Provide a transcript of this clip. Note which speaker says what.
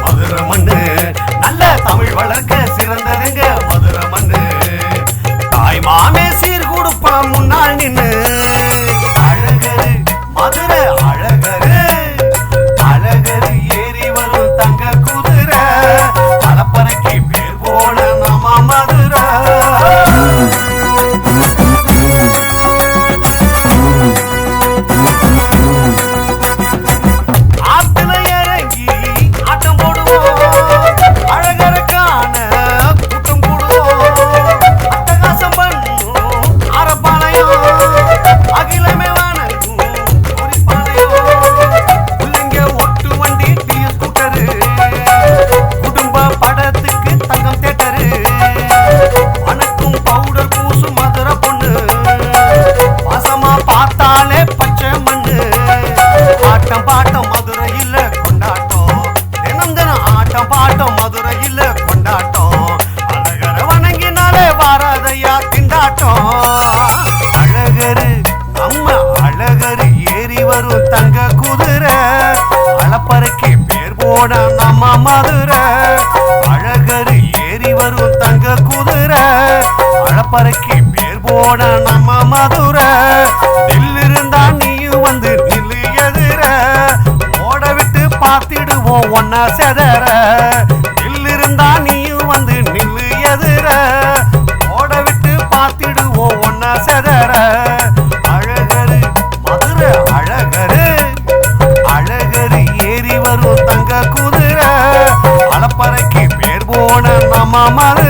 Speaker 1: மதுரை மண்ணு நல்ல தமிழ் வளர்க்க சிறந்ததுங்க மதுரை மண்ணு தாய் மாமே சீர் கொடுப்பான் முன்னாள் நின்னு அழகரு மதுரை அழகரு அழகரு ஏறி வரும் தங்க குதிரை அலப்பறைக்கு பேர் போன நம்ம மதுரை அழகரு நம்ம அழகரு ஏறி வரும் தங்க குதிரை அலப்பறைக்கு பேர் போன நம்ம மதுரை அழகரு ஏறி வரும் தங்க குதிரை அலப்பறைக்கு பேர் போன நம்ம மதுரை நில்லிருந்தா நீயும் வந்து நில்லு எதிர ஓட விட்டு பார்த்திடுவோம் ஒன்னா செதற நில்லிருந்தா நீயும் வந்து நில்லு எதிர பார்த்திடுவோம் ஒன்னா செதற அழகரு மதுரை அழகரு அழகரு ஏறி வரும் தங்க குதிரை அலப்பறைக்கு பேர் போன நம்ம மதுரை